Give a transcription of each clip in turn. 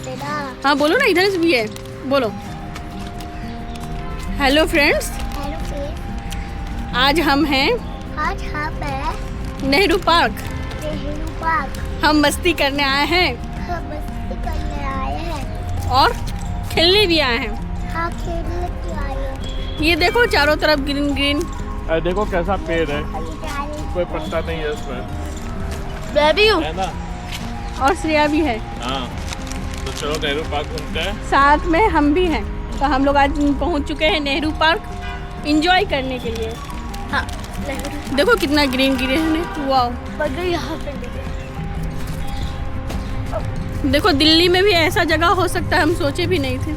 हाँ बोलो ना, इधर से भी है, बोलो। हेलो फ्रेंड्स, आज हम हैं नेहरू पार्क। हम मस्ती करने आए हैं और खेलने भी आए हैं। ये देखो चारों तरफ ग्रीन ग्रीन। देखो कैसा पेड़ है, कोई पत्ता नहीं है इसमें। मैं भी हूँ है ना? और श्रेया भी है। हाँ, तो चलो नेहरू पार्क घूमते हैं। साथ में हम भी हैं। तो हम लोग आज पहुँच चुके हैं नेहरू पार्क एंजॉय करने के लिए। हाँ देखो कितना ग्रीन ग्रीन है, वाह। यहाँ पे देखो दिल्ली में भी ऐसा जगह हो सकता है, हम सोचे भी नहीं थे।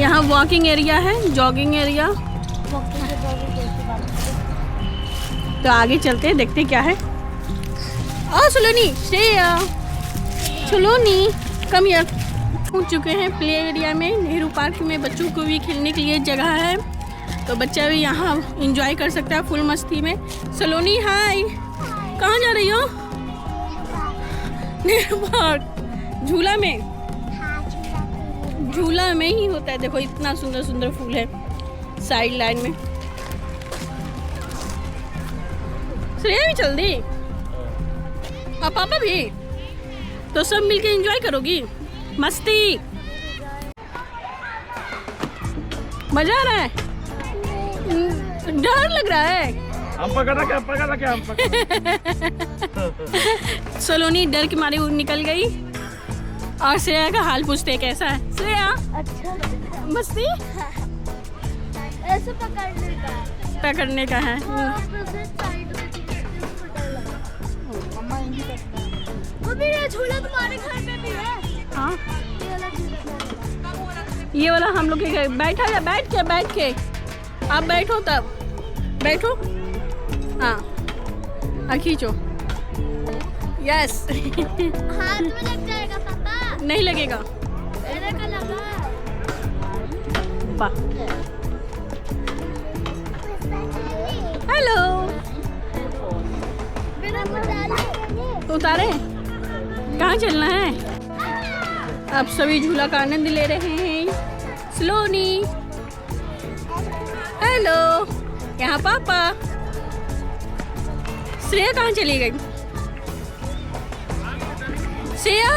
यहाँ वॉकिंग एरिया है, जॉगिंग एरिया। तो आगे चलते हैं, देखते हैं क्या है। ओ सलोनी, श्रेया, सलोनी कम हियर। पहुँच चुके हैं प्ले एरिया में। नेहरू पार्क में बच्चों को भी खेलने के लिए जगह है, तो बच्चा भी यहाँ एंजॉय कर सकता है फुल मस्ती में। सलोनी हाय, कहाँ जा रही हो? नेहरू पार्क झूला में। झूला में ही होता है, देखो इतना सुंदर सुंदर फूल है साइड लाइन में। श्रेया भी चल दी और पापा भी, तो सब मिलके एंजॉय करोगी मस्ती। मजा आ रहा है, डर लग रहा है। हम पकड़ा क्या हम पकड़ा। सलोनी डर के मारे निकल गई और श्रेया का हाल पूछते कैसा है। श्रेया अच्छा मस्ती ऐसे पकड़ने का है। झूला तुम्हारे घर में भी है। हाँ ये वाला झूला। ये वाला हम लोग के बैठ के आप बैठो, तब बैठो। हाँ खींचो, यस। हाथ में लग जाएगा पापा। नहीं लगेगा। मेरे को लगा। वाह, हेलो। मेरा मुझे तो उतारे, कहाँ चलना है? अब सभी झूला का आनंद ले रहे हैं। सलोनी हेलो, यहाँ पापा। श्रेया कहाँ चली गई? श्रेया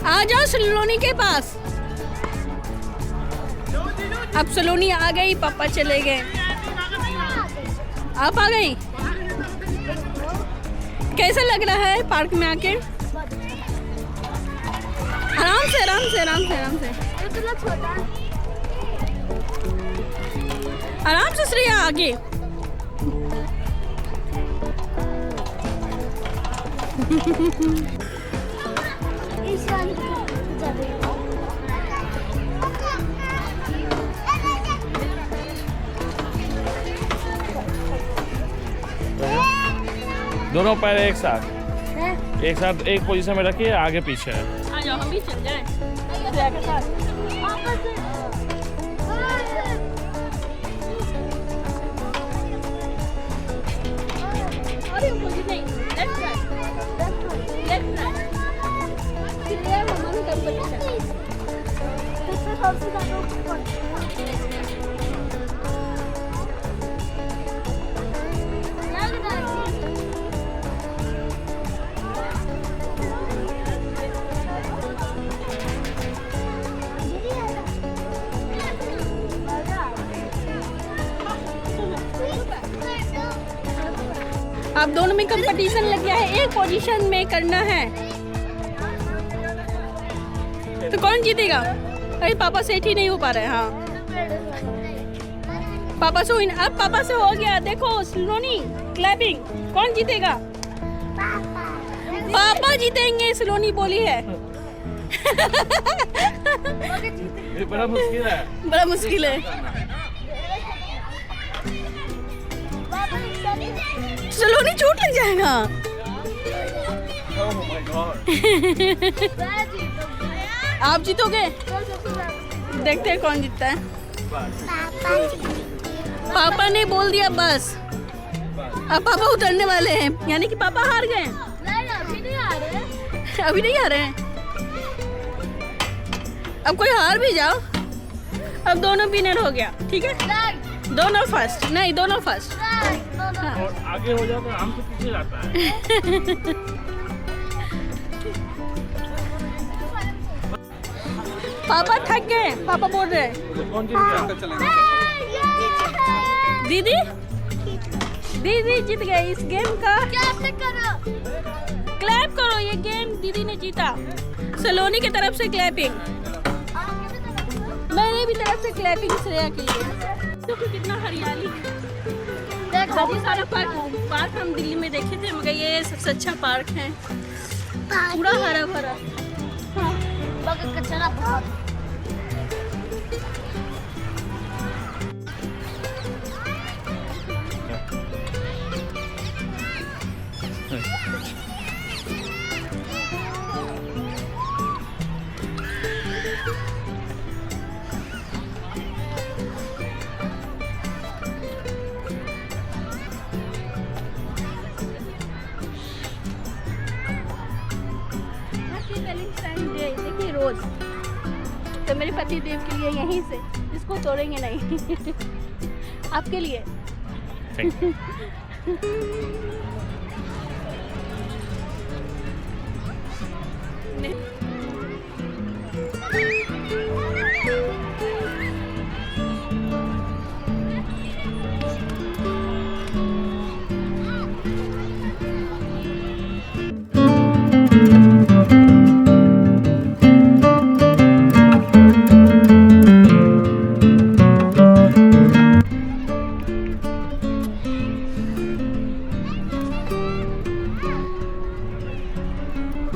आ जाओ सलोनी के पास। अब सलोनी आ गई, पापा चले गए। आप आ गई? कैसा लग रहा है पार्क में आके? आराम से आराम से आराम से आराम से इतना छोटा। आराम से। श्रेया आगे। इस वाली को जाते हैं। दोनों पैर एक साथ एक पोजीशन में रखिए, आगे पीछे। आ जाओ, हम भी चल जाएं श्रेया के साथ। अरे मुझे नहीं, लेफ्ट साइड। श्रेया हमारे कंपटीशन। आप दोनों में कंपटीशन लग गया है, एक पोजीशन में करना है। तो कौन जीतेगा? अरे पापा सेट ही नहीं हो पा रहे हैं। हाँ पापा से अब पापा से हो गया। देखो सलोनी क्लैपिंग। कौन जीतेगा? पापा जीतेंगे, सलोनी बोली है। ये बड़ा मुश्किल है। बड़ा मुश्किल है। सलोनी चोट लग जाएगा। Oh my God. आप जीतोगे? देखते हैं कौन जीतता है। पापा ने बोल दिया बस। अब पापा उतरने वाले हैं, यानी कि पापा हार गए। नहीं अभी नहीं आ रहे। अभी नहीं आ रहे हैं। अब कोई हार भी जाओ, अब दोनों विनर हो गया, ठीक है। दोनों फर्स्ट, नहीं दोनों फर्स्ट। हाँ। और आगे हो जाओ तो हमसे पीछे जाता है। पापा थक गए, पापा बोल रहे हैं। कौन जीत गया? दीदी दीदी जीत गए इस गेम का। क्लैप करो, ये गेम दीदी ने जीता। सलोनी की तरफ से क्लैपिंग, मैंने भी तरफ से क्लैपिंग श्रेया के लिए। देखो कितना हरियाली है, बहुत सारा पार्क हम दिल्ली में देखे थे, मगर ये सबसे अच्छा पार्क है, पूरा हरा भरा। हाँ। कचरा बहुत। देखिए रोज तो मेरे पति देव के लिए यहीं से, इसको तोड़ेंगे नहीं। आपके लिए।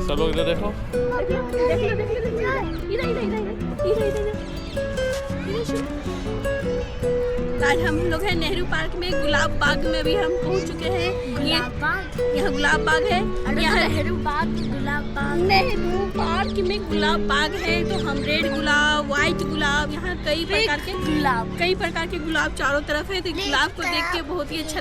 सब लोग इधर देखो। आज हम लोग हैं नेहरू पार्क में, गुलाब बाग में भी हम पहुंच चुके हैं। यहाँ गुलाब बाग है, यहाँ नेहरू बाग, गुलाब बाग। नेहरू पार्क में गुलाब बाग है, तो हम रेड गुलाब, व्हाइट गुलाब, यहाँ कई प्रकार के गुलाब चारों तरफ है। तो गुलाब को देख के बहुत ही अच्छा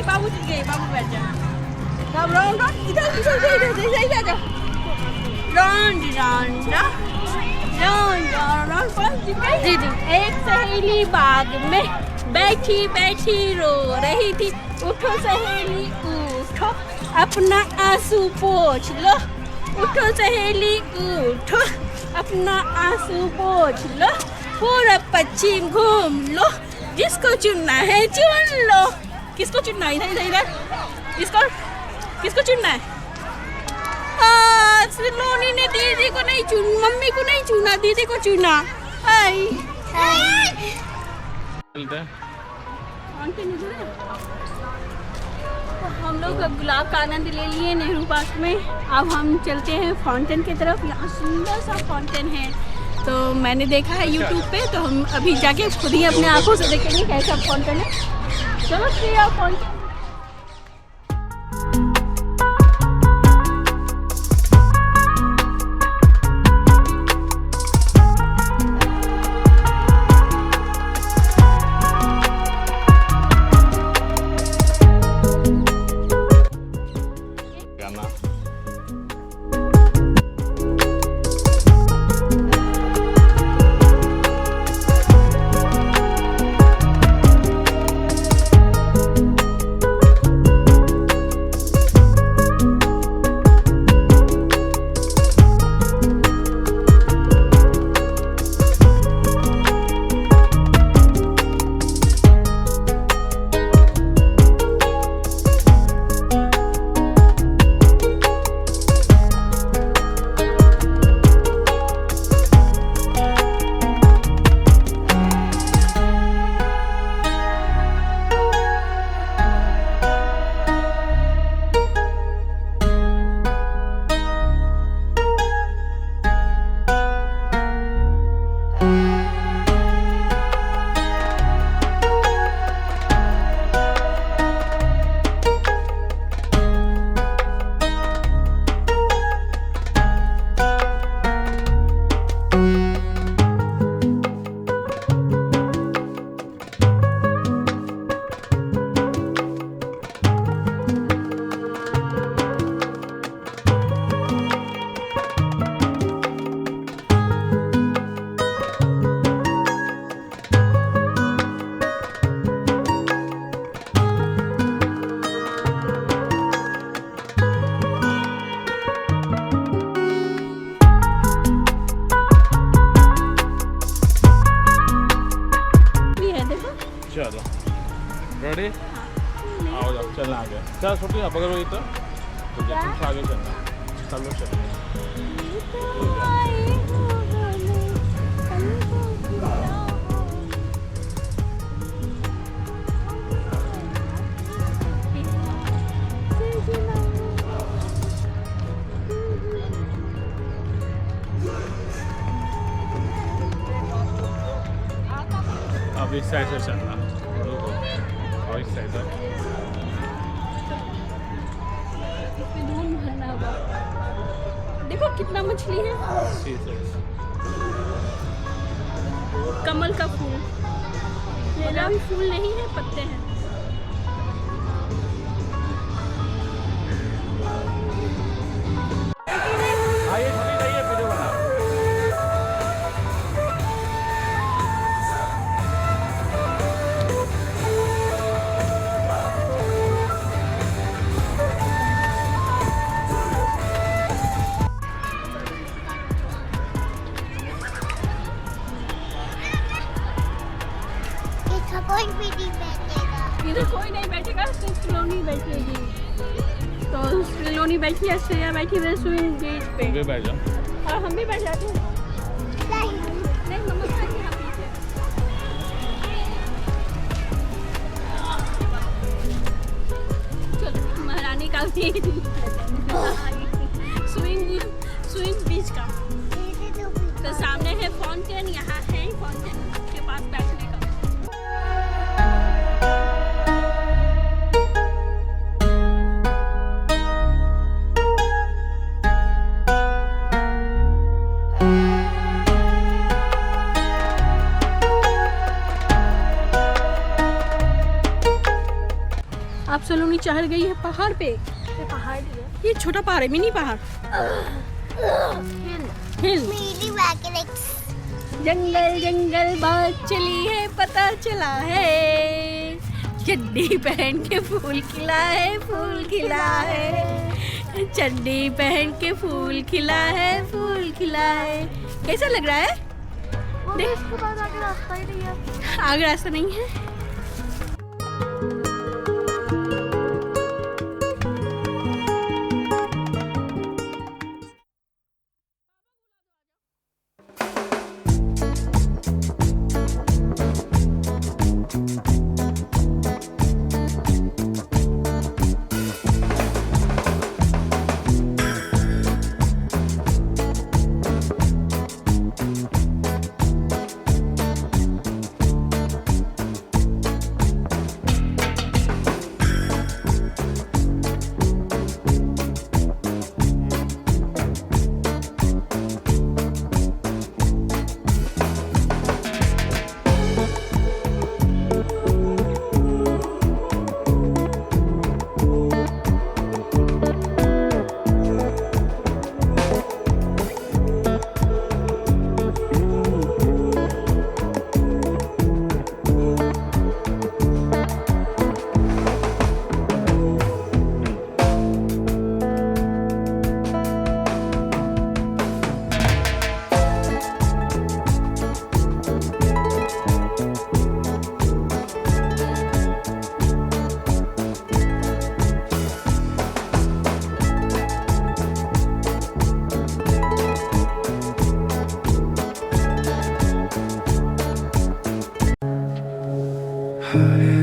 बाबू जीत गए, बाबू बैठ जाओ। इधर दीदी एक सहेली बाग में बैठी बैठी रो रही थी। उठो सहेली उठो, अपना आंसू पोंछ लो। उठो सहेली उठो, अपना आंसू पोंछ लो। पूरा पश्चिम घूम लो, जिसको चुनना है चुन लो। किसको चुनना है? इधर किसको चुनना है? सलोनी ने दीदी को नहीं चुना, मम्मी को नहीं चुना, दीदी को चुना। चलते हैं। हम लोग गुलाब का आनंद ले लिए नेहरू पार्क में। अब हम चलते हैं फाउंटेन की तरफ। यहाँ सुंदर सा फाउंटेन है, तो मैंने देखा है यूट्यूब पे, तो हम अभी जाके खुद ही अपने आंखों से देखेंगे कैसा फाउंटेन है। चलो प्रिया फाउंटेन। चलो रेडी आओ जाओ चलना आगे चल छोटी आप अगर वही तो तुमसे आगे चलना चलो चलो अब इस साइड से चलना रुको और इस साइड से इसमें धूम भरना होगा। देखो कितना मछली है। सी साइड कमल का फूल, मेरा भी फूल नहीं है, पत्ते हैं। आइए छोटी जाइए वीडियो बना इसका कोई भी नहीं बैठेगा। इधर कोई नहीं बैठेगा, सिर्फ सलोनी बैठेगी। तो सलोनी बैठी है, श्रेया बैठी है स्विमिंग गेट पे तुम भी बैठ जाओ और हम भी बैठ जाते हैं। नहीं नहीं मम्मा बैठी यहाँ पीछे। चलो महारानी का भी स्विमिंग बीच का। तो सामने है फाउंटेन, यहाँ है फाउंटेन के पास बैठने का। आप सलोनी चढ़ गई है पहाड़ पे। पहाड़ ये छोटा पहाड़ है, मिनी पहाड़। हिल मेरी मैकेनिक्स जंगल जंगल बात चली है, पता चला है चड्डी पहन के फूल खिला है, फूल खिला है। चड्डी पहन के फूल खिला है, फूल खिला है। कैसा लग रहा है? देख इसके बाद आगे रास्ता ही नहीं है। आगे रास्ता नहीं है। Hare